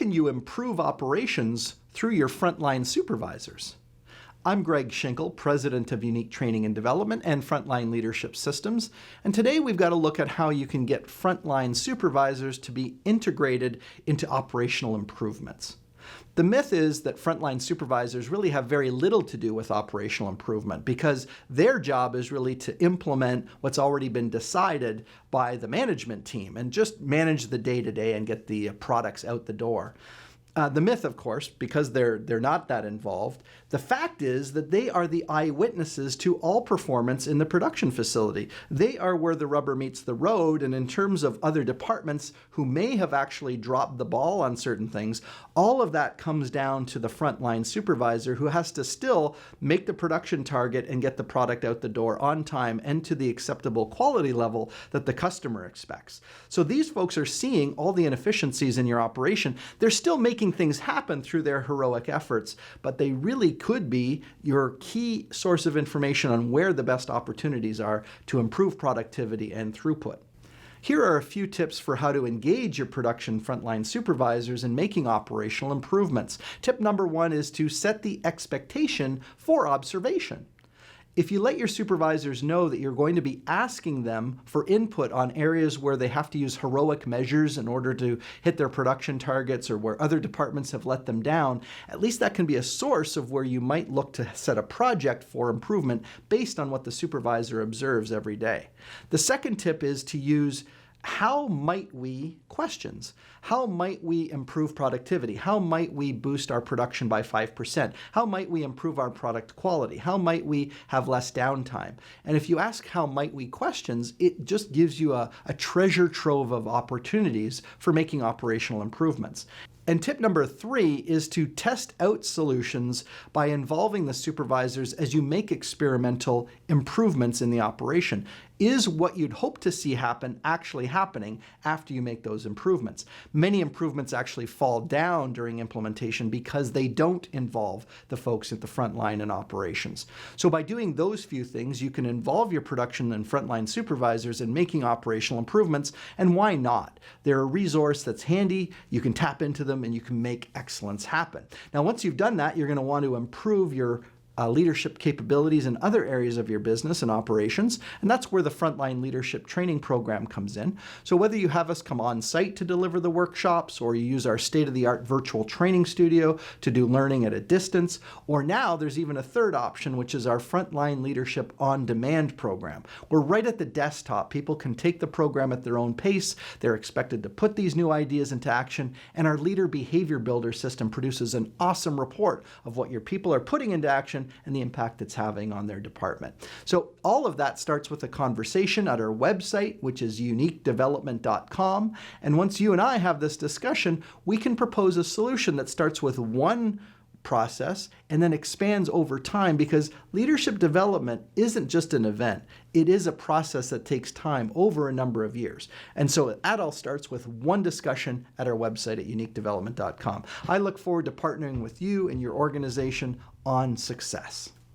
can you improve operations through your frontline supervisors? I'm Greg Schinkel, President of Unique Training and Development and Frontline Leadership Systems, and today we've got to look at how you can get frontline supervisors to be integrated into operational improvements. The myth is that frontline supervisors really have very little to do with operational improvement because their job is really to implement what's already been decided by the management team and just manage the day-to-day and get the products out the door. The myth, of course, because they're not that involved, the fact is that they are the eyewitnesses to all performance in the production facility. They are where the rubber meets the road, and in terms of other departments who may have actually dropped the ball on certain things, all of that comes down to the frontline supervisor who has to still make the production target and get the product out the door on time and to the acceptable quality level that the customer expects. So these folks are seeing all the inefficiencies in your operation. They're still making things happen through their heroic efforts, but they really could be your key source of information on where the best opportunities are to improve productivity and throughput. Here are a few tips for how to engage your production frontline supervisors in making operational improvements. Tip number one is to set the expectation for observation. If you let your supervisors know that you're going to be asking them for input on areas where they have to use heroic measures in order to hit their production targets or where other departments have let them down, at least that can be a source of where you might look to set a project for improvement based on what the supervisor observes every day. The second tip is to use how might we questions. How might we improve productivity? How might we boost our production by 5%? How might we improve our product quality? How might we have less downtime? And if you ask how might we questions, it just gives you a treasure trove of opportunities for making operational improvements. And tip number three is to test out solutions by involving the supervisors as you make experimental improvements in the operation. Is what you'd hope to see happen actually happening after you make those improvements? Many improvements actually fall down during implementation because they don't involve the folks at the front line in operations. So by doing those few things, you can involve your production and frontline supervisors in making operational improvements, and why not? They're a resource that's handy, you can tap into them, and you can make excellence happen. Now, once you've done that, you're going to want to improve your leadership capabilities in other areas of your business and operations, and that's where the Frontline Leadership Training Program comes in. So whether you have us come on site to deliver the workshops, or you use our state-of-the-art virtual training studio to do learning at a distance, or now there's even a third option, which is our Frontline Leadership On Demand program. We're right at the desktop. People can take the program at their own pace. They're expected to put these new ideas into action, and our Leader Behavior Builder system produces an awesome report of what your people are putting into action and the impact it's having on their department. So all of that starts with a conversation at our website, which is uniquedevelopment.com. And once you and I have this discussion, we can propose a solution that starts with one process and then expands over time, because leadership development isn't just an event. It is a process that takes time over a number of years. And so that all starts with one discussion at our website at uniquedevelopment.com. I look forward to partnering with you and your organization on success.